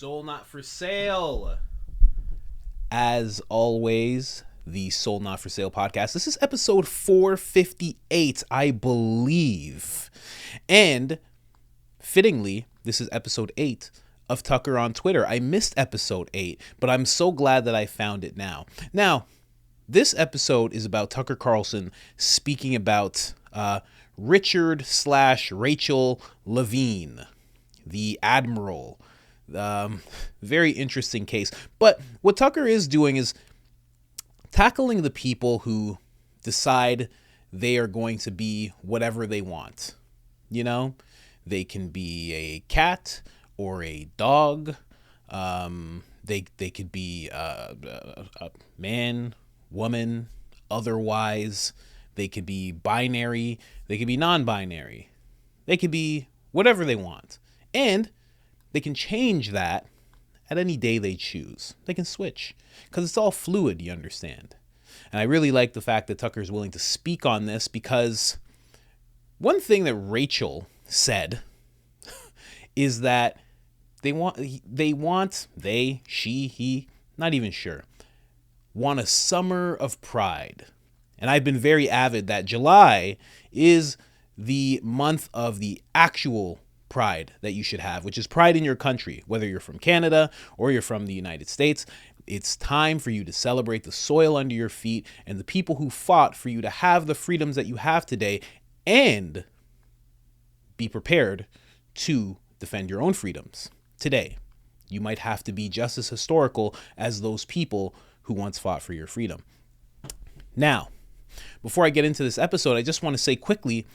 Soul Not For Sale. As always, the Soul Not For Sale podcast. This is episode 458, I believe. And fittingly, this is episode 8 of Tucker on Twitter. I missed episode 8, but I'm so glad that I found it now. Now, this episode is about Tucker Carlson speaking about Richard/Rachel Levine, the admiral. Very interesting case. But what Tucker is doing is tackling the people who decide they are going to be whatever they want. You know, they can be a cat or a dog. They could be a man, woman, otherwise. They could be binary. They could be non-binary. They could be whatever they want. And they can change that at any day they choose. They can switch because it's all fluid, you understand. And I really like the fact that Tucker is willing to speak on this, because one thing that Rachel said is that she, not even sure, want a summer of pride. And I've been very avid that July is the month of the actual pride that you should have, which is pride in your country, whether you're from Canada or you're from the United States. It's time for you to celebrate the soil under your feet and the people who fought for you to have the freedoms that you have today, and be prepared to defend your own freedoms today. You might have to be just as historical as those people who once fought for your freedom. Now, before I get into this episode, I just want to say quickly,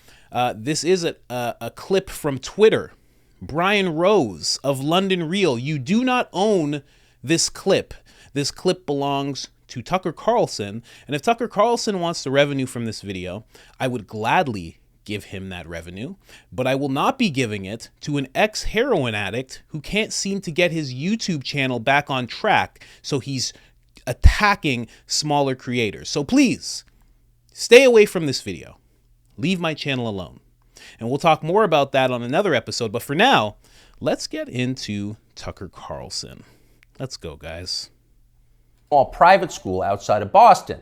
this is a clip from Twitter. Brian Rose of London Real, you do not own this clip. This clip belongs to Tucker Carlson. And if Tucker Carlson wants the revenue from this video, I would gladly give him that revenue. But I will not be giving it to an ex-heroin addict who can't seem to get his YouTube channel back on track. So he's attacking smaller creators. So please, stay away from this video. Leave my channel alone. And we'll talk more about that on another episode. But for now, let's get into Tucker Carlson. Let's go, guys. Small private school outside of Boston.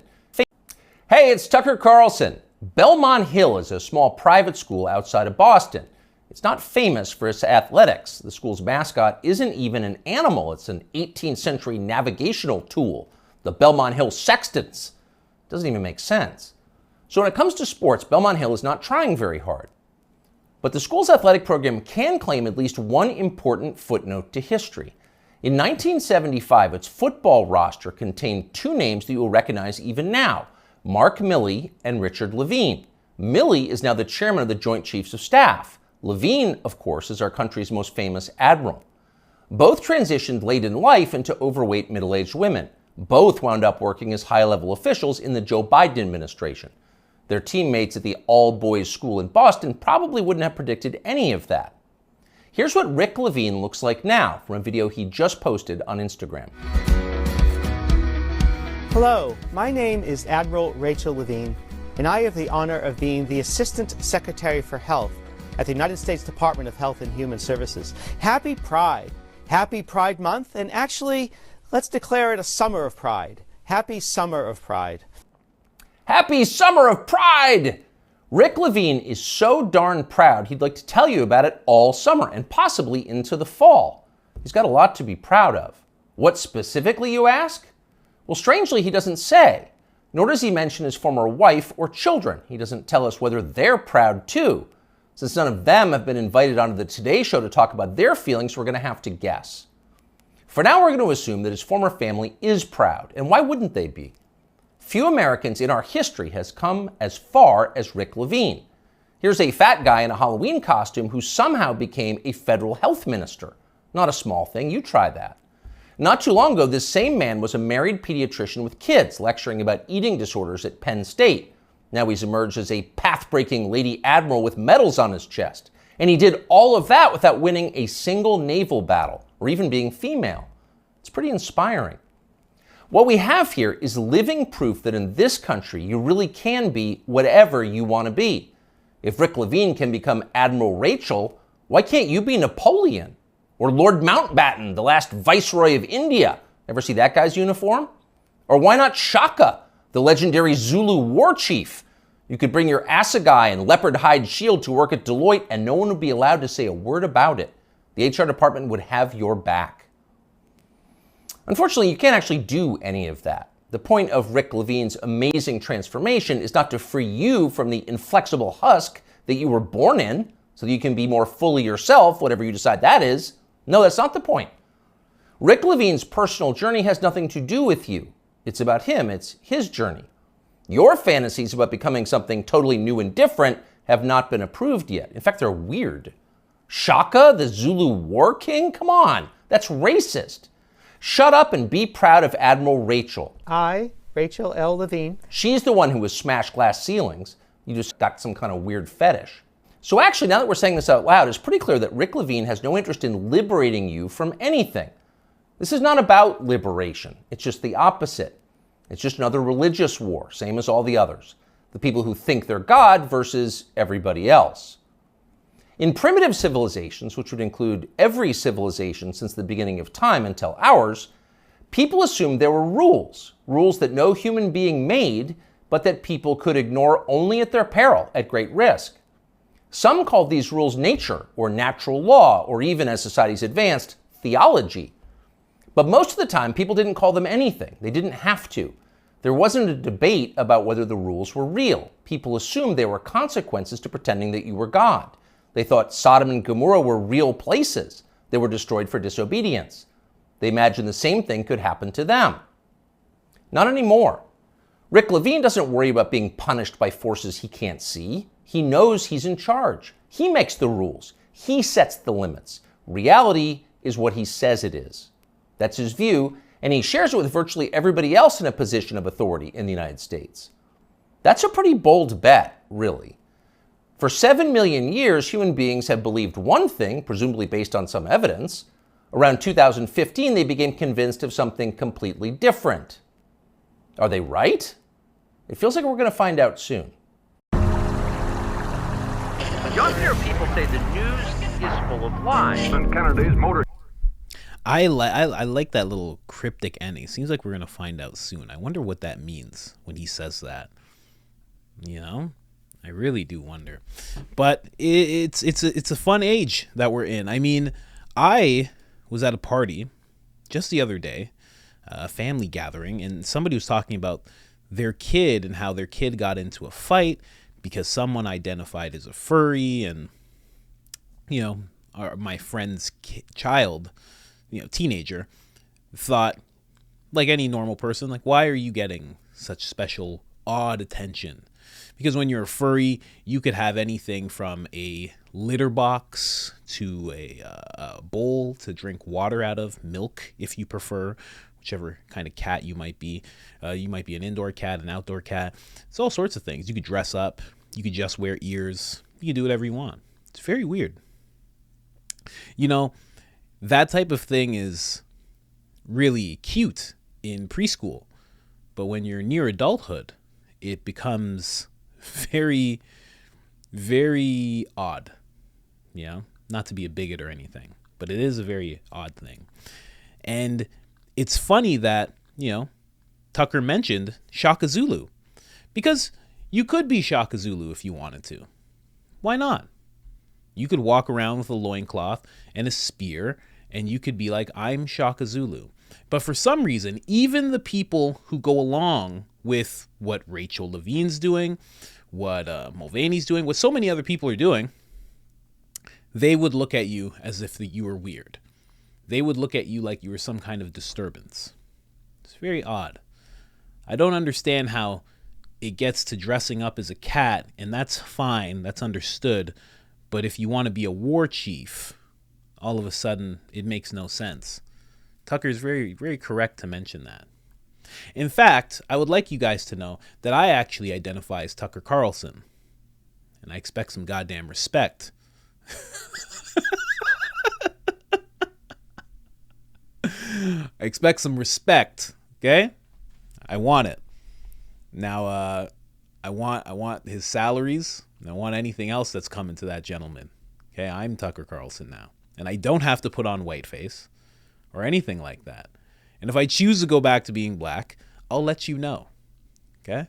Hey, it's Tucker Carlson. Belmont Hill is a small private school outside of Boston. It's not famous for its athletics. The school's mascot isn't even an animal. It's an 18th century navigational tool, the Belmont Hill Sextants. Doesn't even make sense. So when it comes to sports, Belmont Hill is not trying very hard. But the school's athletic program can claim at least one important footnote to history. In 1975, its football roster contained two names that you will recognize even now, Mark Milley and Richard Levine. Milley is now the chairman of the Joint Chiefs of Staff. Levine, of course, is our country's most famous admiral. Both transitioned late in life into overweight middle-aged women. Both wound up working as high-level officials in the Joe Biden administration. Their teammates at the all-boys school in Boston probably wouldn't have predicted any of that. Here's what Rick Levine looks like now from a video he just posted on Instagram. Hello, my name is Admiral Rachel Levine, and I have the honor of being the Assistant Secretary for Health at the United States Department of Health and Human Services. Happy Pride. Happy Pride Month, and actually, let's declare it a summer of pride. Happy Summer of Pride. Happy Summer of Pride! Rick Levine is so darn proud he'd like to tell you about it all summer and possibly into the fall. He's got a lot to be proud of. What specifically, you ask? Well, strangely, he doesn't say, nor does he mention his former wife or children. He doesn't tell us whether they're proud too. Since none of them have been invited onto the Today Show to talk about their feelings, we're going to have to guess. For now, we're going to assume that his former family is proud, and why wouldn't they be? Few Americans in our history has come as far as Rick Levine. Here's a fat guy in a Halloween costume who somehow became a federal health minister. Not a small thing, you try that. Not too long ago, this same man was a married pediatrician with kids, lecturing about eating disorders at Penn State. Now he's emerged as a path-breaking lady admiral with medals on his chest. And he did all of that without winning a single naval battle, or even being female. It's pretty inspiring. What we have here is living proof that in this country, you really can be whatever you want to be. If Rick Levine can become Admiral Rachel, why can't you be Napoleon? Or Lord Mountbatten, the last Viceroy of India. Ever see that guy's uniform? Or why not Shaka, the legendary Zulu war chief? You could bring your assegai and leopard hide shield to work at Deloitte and no one would be allowed to say a word about it. The HR department would have your back. Unfortunately, you can't actually do any of that. The point of Rick Levine's amazing transformation is not to free you from the inflexible husk that you were born in so that you can be more fully yourself, whatever you decide that is. No, that's not the point. Rick Levine's personal journey has nothing to do with you. It's about him. It's his journey. Your fantasies about becoming something totally new and different have not been approved yet. In fact, they're weird. Shaka, the Zulu war king? Come on, that's racist. Shut up and be proud of Admiral Rachel. I, Rachel L. Levine. She's the one who has smashed glass ceilings. You just got some kind of weird fetish. So actually, now that we're saying this out loud, it's pretty clear that Rick Levine has no interest in liberating you from anything. This is not about liberation. It's just the opposite. It's just another religious war, same as all the others. The people who think they're God versus everybody else. In primitive civilizations, which would include every civilization since the beginning of time until ours, people assumed there were rules that no human being made, but that people could ignore only at their peril, at great risk. Some called these rules nature, or natural law, or even, as societies advanced, theology. But most of the time, people didn't call them anything. They didn't have to. There wasn't a debate about whether the rules were real. People assumed there were consequences to pretending that you were God. They thought Sodom and Gomorrah were real places. They were destroyed for disobedience. They imagined the same thing could happen to them. Not anymore. Rick Levine doesn't worry about being punished by forces he can't see. He knows he's in charge. He makes the rules. He sets the limits. Reality is what he says it is. That's his view, and he shares it with virtually everybody else in a position of authority in the United States. That's a pretty bold bet, really. For 7 million years, human beings have believed one thing, presumably based on some evidence. Around 2015, they became convinced of something completely different. Are they right? It feels like we're going to find out soon. Younger people say the news is full of lies. I like that little cryptic ending. Seems like we're going to find out soon. I wonder what that means when he says that. You know? I really do wonder. But it's a fun age that we're in. I mean, I was at a party just the other day, a family gathering, and somebody was talking about their kid and how their kid got into a fight because someone identified as a furry, and my friend's child, teenager, thought, like any normal person, like, why are you getting such special odd attention? Because when you're a furry, you could have anything from a litter box to a bowl to drink water out of, milk if you prefer, whichever kind of cat you might be. You might be an indoor cat, an outdoor cat. It's all sorts of things. You could dress up. You could just wear ears. You can do whatever you want. It's very weird. That type of thing is really cute in preschool. But when you're near adulthood, it becomes very, very odd. Not to be a bigot or anything, but it is a very odd thing. And it's funny that, Tucker mentioned Shaka Zulu, because you could be Shaka Zulu if you wanted to. Why not? You could walk around with a loincloth and a spear, and you could be like, I'm Shaka Zulu. But for some reason, even the people who go along with what Rachel Levine's doing, what Mulvaney's doing, what so many other people are doing, they would look at you as if you were weird. They would look at you like you were some kind of disturbance. It's very odd. I don't understand how it gets to dressing up as a cat, and that's fine, that's understood. But if you want to be a war chief, all of a sudden, it makes no sense. Tucker's very, very correct to mention that. In fact, I would like you guys to know that I actually identify as Tucker Carlson. And I expect some goddamn respect. I expect some respect, okay? I want it. Now, I want his salaries, and I want anything else that's coming to that gentleman. Okay, I'm Tucker Carlson now. And I don't have to put on whiteface or anything like that. And if I choose to go back to being black, I'll let you know. Okay?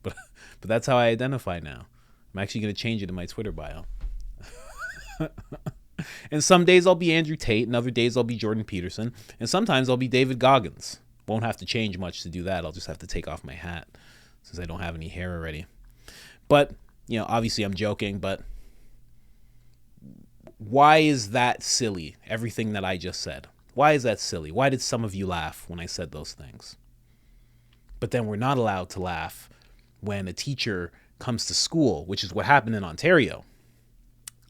But that's how I identify now. I'm actually going to change it in my Twitter bio. And some days I'll be Andrew Tate, and other days I'll be Jordan Peterson, and sometimes I'll be David Goggins. Won't have to change much to do that. I'll just have to take off my hat since I don't have any hair already. But, obviously I'm joking, but why is that silly? Everything that I just said. Why is that silly? Why did some of you laugh when I said those things? But then we're not allowed to laugh when a teacher comes to school, which is what happened in Ontario.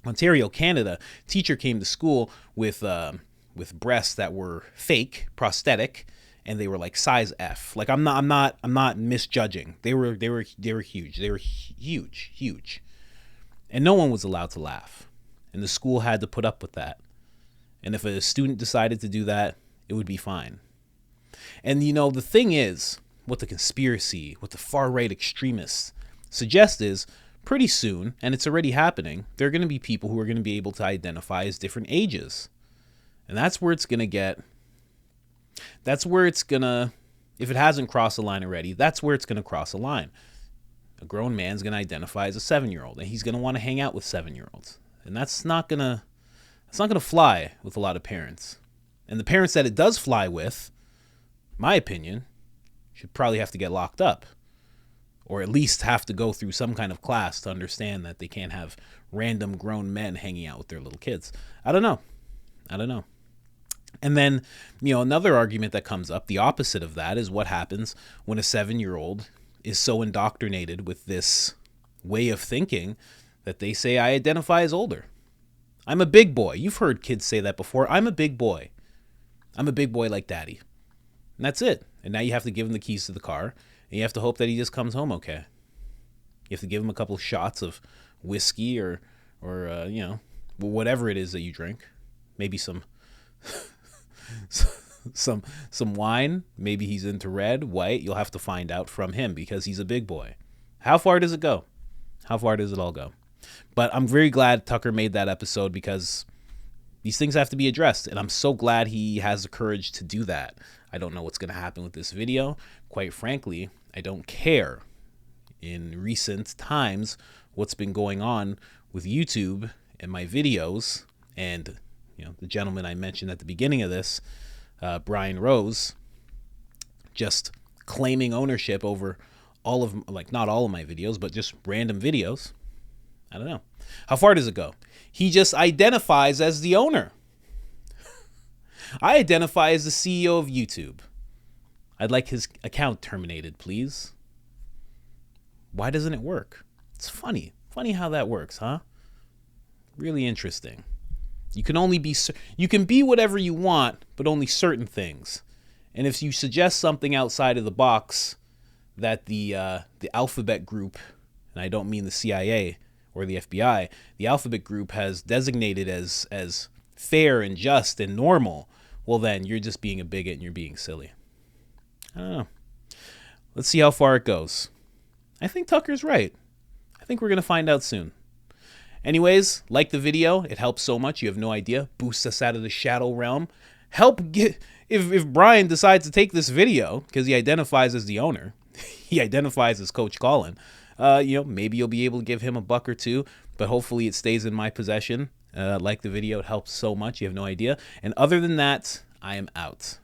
Ontario, Canada, teacher came to school with breasts that were fake, prosthetic, and they were like size F. Like I'm not misjudging. They were huge. They were huge. And no one was allowed to laugh. And the school had to put up with that. And if a student decided to do that, it would be fine. And the thing is, what the conspiracy, what the far-right extremists suggest is, pretty soon, and it's already happening, there are going to be people who are going to be able to identify as different ages. And that's where it's going to if it hasn't crossed the line already, that's where it's going to cross a line. A grown man's going to identify as a 7-year-old, and he's going to want to hang out with 7-year-olds. And that's not going to fly with a lot of parents. And the parents that it does fly with, my opinion, should probably have to get locked up. Or at least have to go through some kind of class to understand that they can't have random grown men hanging out with their little kids. I don't know. And then, another argument that comes up, the opposite of that, is what happens when a 7-year-old is so indoctrinated with this way of thinking that they say, I identify as older. I'm a big boy. You've heard kids say that before. I'm a big boy. I'm a big boy like daddy. And that's it. And now you have to give him the keys to the car. And you have to hope that he just comes home okay. You have to give him a couple of shots of whiskey or whatever it is that you drink. Maybe some wine. Maybe he's into red, white. You'll have to find out from him because he's a big boy. How far does it go? How far does it all go? But I'm very glad Tucker made that episode because these things have to be addressed. And I'm so glad he has the courage to do that. I don't know what's going to happen with this video. Quite frankly, I don't care. In recent times, what's been going on with YouTube and my videos, and the gentleman I mentioned at the beginning of this, Brian Rose, just claiming ownership over all of, not all of my videos, but just random videos. I don't know. How far does it go? He just identifies as the owner. I identify as the CEO of YouTube. I'd like his account terminated, please. Why doesn't it work? It's funny. Funny how that works, huh? Really interesting. You can be whatever you want, but only certain things. And if you suggest something outside of the box that the Alphabet Group, and I don't mean the CIA or the FBI, the Alphabet Group has designated as fair and just and normal, well then you're just being a bigot and you're being silly. I don't know. Let's see how far it goes. I think Tucker's right. I think we're going to find out soon. Anyways, like the video. It helps so much. You have no idea. Boosts us out of the shadow realm. Help get... If Brian decides to take this video, because he identifies as the owner, he identifies as Coach Colin, maybe you'll be able to give him $1 or $2, but hopefully it stays in my possession. Like the video. It helps so much. You have no idea. And other than that, I am out.